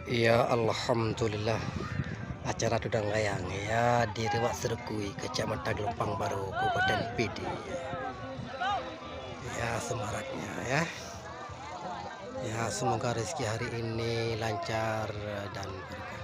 Ya alhamdulillah acara Dudang Layang ya di Riwak Serukui, Kecamatan Gelempang Baru, Kabupaten Pidi. Ya semaraknya ya. Ya semoga rezeki hari ini lancar dan berkah.